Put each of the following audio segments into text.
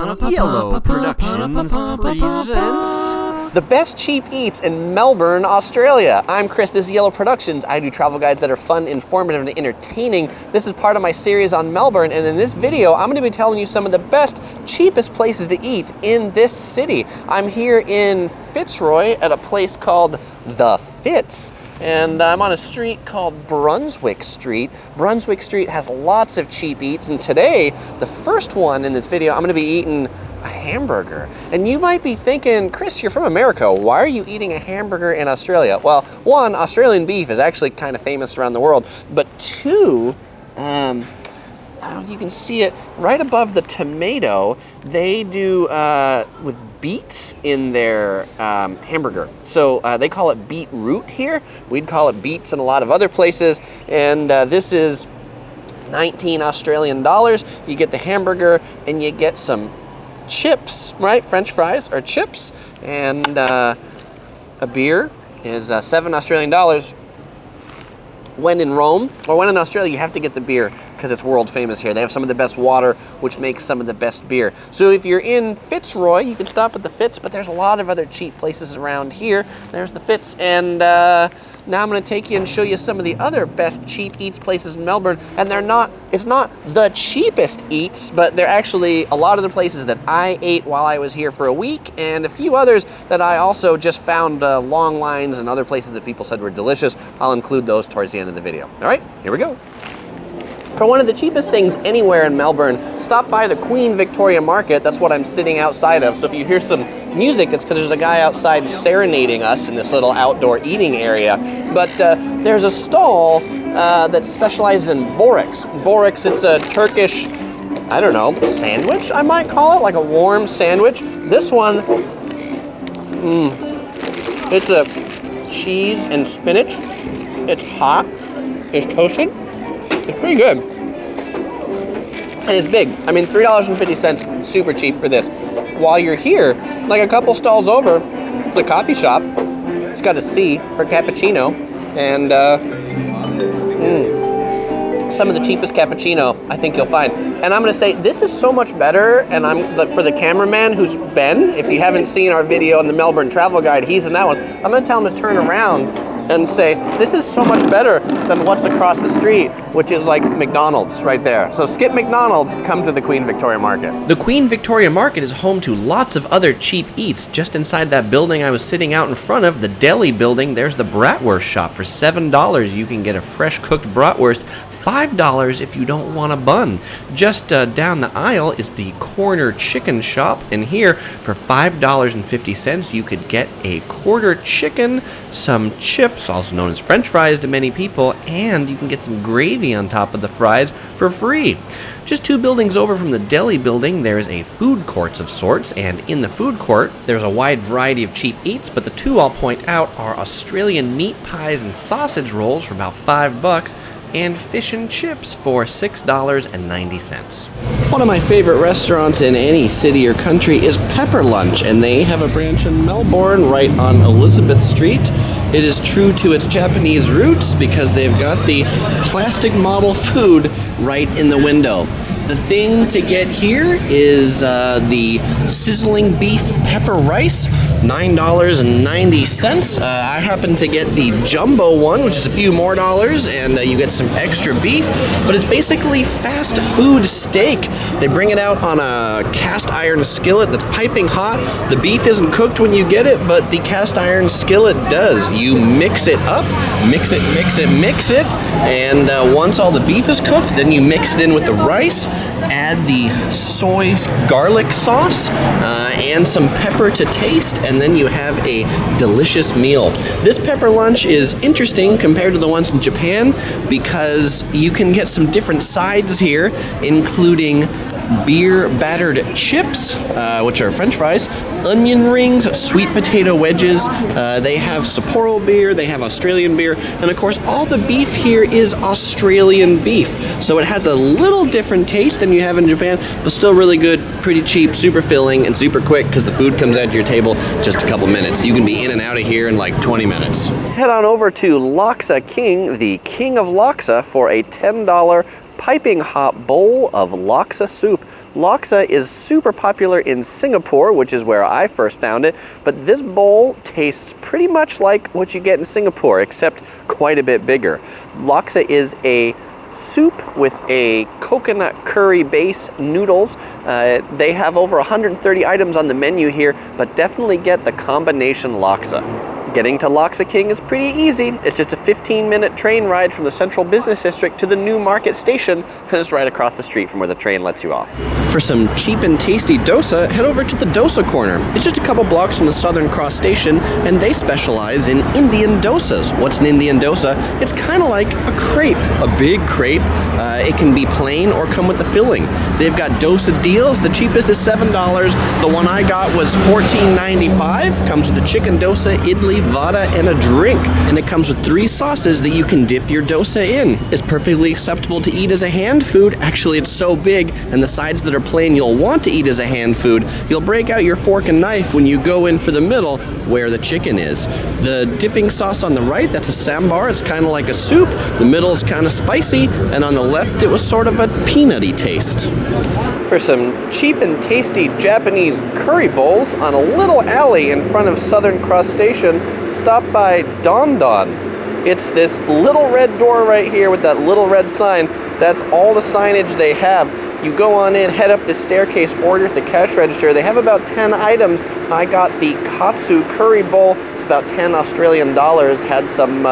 Yellow Productions presents the best cheap eats in Melbourne, Australia. I'm Chris, this is Yellow Productions. I do travel guides that are fun, informative, and entertaining. This is part of my series on Melbourne, and in this video, I'm gonna be telling you some of the best, cheapest places to eat in this city. I'm here in Fitzroy at a place called the Fitz. And I'm on a street called Brunswick Street. Brunswick Street has lots of cheap eats, and today, the first one in this video, I'm gonna be eating a hamburger. And you might be thinking, Chris, you're from America, why are you eating a hamburger in Australia? Well, one, Australian beef is actually kind of famous around the world, but two, I don't know if you can see it, right above the tomato, they do with beets in their hamburger. So they call it beetroot here. We'd call it beets in a lot of other places. And this is 19 Australian dollars. You get the hamburger and you get some chips, right? French fries or chips. And a beer is 7 Australian dollars. When in Rome, or when in Australia, you have to get the beer because it's world famous here. They have some of the best water, which makes some of the best beer. So if you're in Fitzroy, you can stop at the Fitz, but there's a lot of other cheap places around here. There's the Fitz, and now I'm gonna take you and show you some of the other best cheap eats places in Melbourne. And it's not the cheapest eats, but they're actually a lot of the places that I ate while I was here for a week, and a few others that I also just found long lines and other places that people said were delicious. I'll include those towards the end of the video. All right, here we go. For one of the cheapest things anywhere in Melbourne, stop by the Queen Victoria Market. That's what I'm sitting outside of. So if you hear some music, it's because there's a guy outside serenading us in this little outdoor eating area. But there's a stall that specializes in Boreks. Boreks, it's a Turkish, I don't know, sandwich, I might call it, like a warm sandwich. This one, it's a cheese and spinach. It's hot, it's toasted. It's pretty good. And it's big. I mean, $3.50, super cheap for this. While you're here, like a couple stalls over, it's a coffee shop. It's got a C for cappuccino. And some of the cheapest cappuccino I think you'll find. And I'm gonna say, this is so much better, and for the cameraman who's Ben, if you haven't seen our video on the Melbourne Travel Guide, he's in that one. I'm gonna tell him to turn around and say, this is so much better than what's across the street, which is like McDonald's right there. So skip McDonald's, come to the Queen Victoria Market. The Queen Victoria Market is home to lots of other cheap eats. Just inside that building I was sitting out in front of, the deli building, there's the bratwurst shop. For $7, you can get a fresh cooked bratwurst. $5 if you don't want a bun. Just down the aisle is the corner chicken shop, and here for $5.50 you could get a quarter chicken, some chips, also known as French fries to many people, and you can get some gravy on top of the fries for free. Just 2 buildings over from the deli building, there's a food court of sorts, and in the food court, there's a wide variety of cheap eats, but the two I'll point out are Australian meat pies and sausage rolls for about $5, and fish and chips for $6.90. One of my favorite restaurants in any city or country is Pepper Lunch, and they have a branch in Melbourne right on Elizabeth Street. It is true to its Japanese roots because they've got the plastic model food right in the window. The thing to get here is the sizzling beef pepper rice, $9.90. I happen to get the jumbo one, which is a few more dollars, and you get some extra beef, but it's basically fast food steak. They bring it out on a cast iron skillet that's piping hot. The beef isn't cooked when you get it, but the cast iron skillet does. You mix it up, mix it, and once all the beef is cooked, then you mix it in with the rice, add the soy garlic sauce, and some pepper to taste, and then you have a delicious meal. This Pepper Lunch is interesting compared to the ones in Japan because you can get some different sides here, including beer battered chips, which are French fries, onion rings, sweet potato wedges. They have Sapporo beer, they have Australian beer, and of course all the beef here is Australian beef. So it has a little different taste than you have in Japan, but still really good, pretty cheap, super filling, and super quick because the food comes out to your table just a couple minutes. You can be in and out of here in like 20 minutes. Head on over to Laksa King, the king of laksa, for a $10 piping hot bowl of laksa soup. Laksa is super popular in Singapore, which is where I first found it, but this bowl tastes pretty much like what you get in Singapore, except quite a bit bigger. Laksa is a soup with a coconut curry base, noodles. They have over 130 items on the menu here, but definitely get the combination laksa. Getting to Laksa King is pretty easy. It's just a 15-minute train ride from the Central Business District to the New Market Station, and it's right across the street from where the train lets you off. For some cheap and tasty dosa, head over to the Dosa Corner. It's just a couple blocks from the Southern Cross Station, and they specialize in Indian dosas. What's an Indian dosa? It's kind of like a crepe, a big crepe. It can be plain or come with a filling. They've got dosa deals. The cheapest is $7. The one I got was $14.95. Comes with a chicken dosa, idli, vada, and a drink. And it comes with 3 sauces that you can dip your dosa in. It's perfectly acceptable to eat as a hand food. Actually, it's so big, and the sides that are plain you'll want to eat as a hand food. You'll break out your fork and knife when you go in for the middle where the chicken is. The dipping sauce on the right, that's a sambar. It's kind of like a soup. The middle is kind of spicy, and on the left it was sort of a peanutty taste. For some cheap and tasty Japanese curry bowls on a little alley in front of Southern Cross Station, stop by Don Don. It's this little red door right here with that little red sign. That's all the signage they have. You go on in, head up the staircase, order at the cash register. They have about 10 items. I got the Katsu Curry bowl. It's about 10 Australian dollars. Had some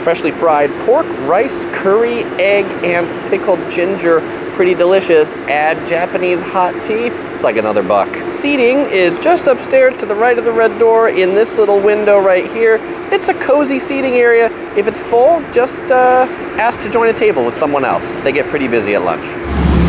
freshly fried pork, rice, curry, egg, and pickled ginger. Pretty delicious. Add Japanese hot tea. It's like another buck. Seating is just upstairs to the right of the red door in this little window right here. It's a cozy seating area. If it's full, just ask to join a table with someone else. They get pretty busy at lunch.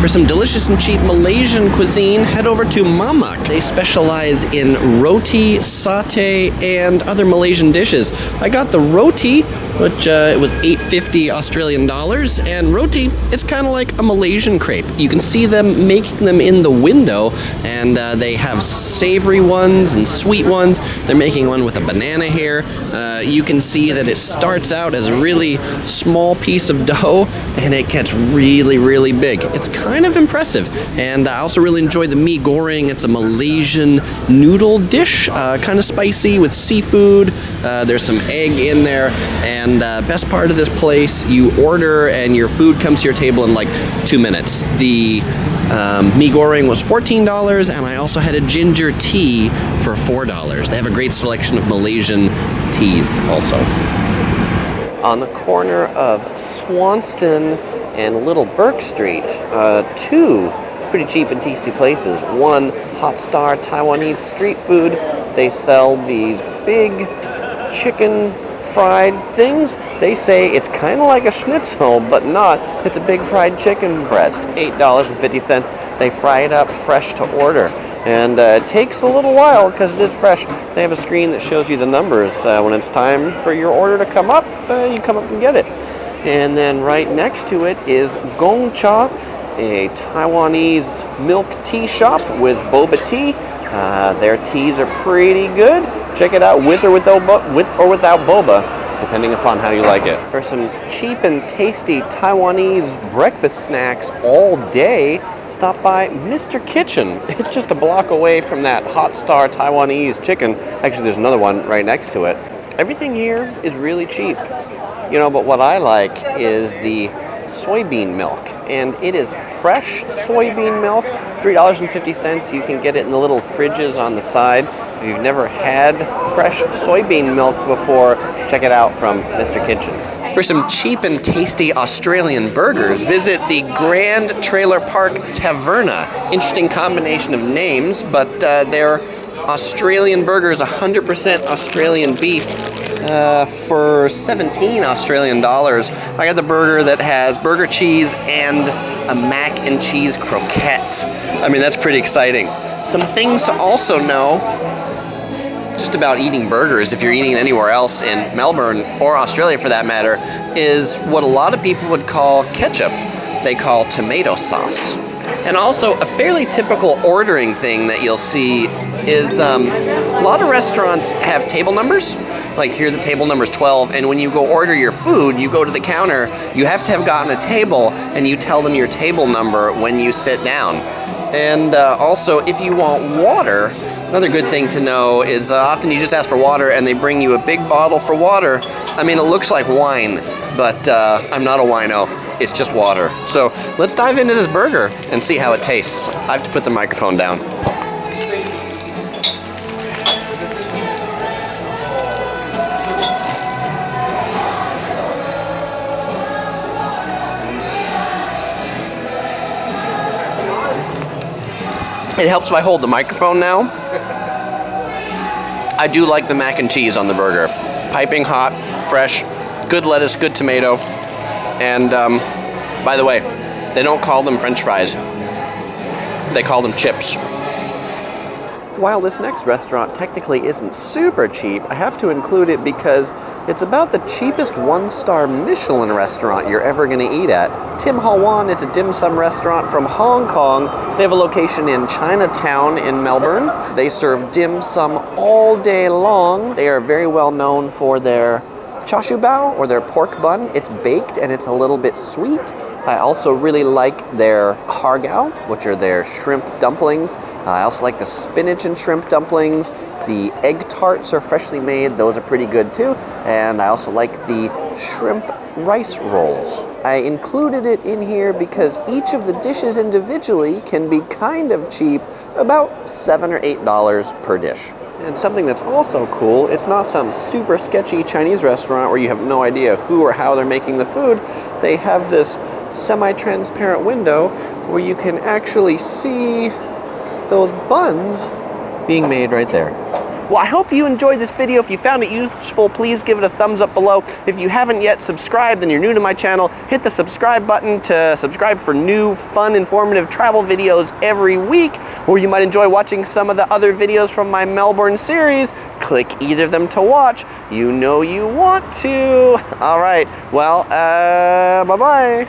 For some delicious and cheap Malaysian cuisine, head over to Mamak. They specialize in roti, satay, and other Malaysian dishes. I got the roti, which it was $8.50 Australian dollars, and roti, it's kind of like a Malaysian crepe. You can see them making them in the window, and they have savory ones and sweet ones. They're making one with a banana here. You can see that it starts out as a really small piece of dough, and it gets really, really big. It's kind of impressive. And I also really enjoy the mee goreng. It's a Malaysian noodle dish, kind of spicy with seafood. There's some egg in there, and best part of this place, you order and your food comes to your table in like 2 minutes. The mee goreng was $14, and I also had a ginger tea for $4. They have a great selection of Malaysian teas also. On the corner of Swanston and Little Burke Street, 2 pretty cheap and tasty places. One, Hot Star Taiwanese street food. They sell these big chicken fried things. They say it's kind of like a schnitzel, but not. It's a big fried chicken breast, $8.50. They fry it up fresh to order. And it takes a little while because it is fresh. They have a screen that shows you the numbers. When it's time for your order to come up, you come up and get it. And then right next to it is Gong Cha, a Taiwanese milk tea shop with boba tea. Their teas are pretty good. Check it out with or without boba, depending upon how you like it. For some cheap and tasty Taiwanese breakfast snacks all day, stop by Mr. Kitchen. It's just a block away from that Hot Star Taiwanese chicken. Actually, there's another one right next to it. Everything here is really cheap. You know, but what I like is the soybean milk. And it is fresh soybean milk, $3.50. You can get it in the little fridges on the side. If you've never had fresh soybean milk before, check it out from Mr. Kitchen. For some cheap and tasty Australian burgers, visit the Grand Trailer Park Taverna. Interesting combination of names, but they're Australian burgers, 100% Australian beef. For 17 Australian dollars, I got the burger that has burger cheese and a mac and cheese croquette. I mean, that's pretty exciting. Some things to also know just about eating burgers, if you're eating anywhere else in Melbourne or Australia for that matter, is what a lot of people would call ketchup. They call tomato sauce. And also a fairly typical ordering thing that you'll see is a lot of restaurants have table numbers. Like here the table number's 12, and when you go order your food, you go to the counter, you have to have gotten a table, and you tell them your table number when you sit down. And also, if you want water, another good thing to know is often you just ask for water and they bring you a big bottle for water. I mean, it looks like wine, but I'm not a wino. It's just water. So let's dive into this burger and see how it tastes. I have to put the microphone down. It helps if I hold the microphone now. I do like the mac and cheese on the burger. Piping hot, fresh, good lettuce, good tomato. And by the way, they don't call them French fries. They call them chips. While this next restaurant technically isn't super cheap, I have to include it because it's about the cheapest one-star Michelin restaurant you're ever going to eat at. Ho Wan, it's a dim sum restaurant from Hong Kong. They have a location in Chinatown in Melbourne. They serve dim sum all day long. They are very well known for their char siu bao, or their pork bun. It's baked and it's a little bit sweet. I also really like their har gow, which are their shrimp dumplings. I also like the spinach and shrimp dumplings. The egg tarts are freshly made. Those are pretty good too. And I also like the shrimp rice rolls. I included it in here because each of the dishes individually can be kind of cheap, about $7 or $8 per dish. And something that's also cool, it's not some super sketchy Chinese restaurant where you have no idea who or how they're making the food. They have this semi-transparent window where you can actually see those buns being made right there. Well, I hope you enjoyed this video. If you found it useful, please give it a thumbs up below. If you haven't yet subscribed and you're new to my channel, hit the subscribe button to subscribe for new, fun, informative travel videos every week. Or you might enjoy watching some of the other videos from my Melbourne series. Click either of them to watch. You know you want to. All right, well, bye-bye.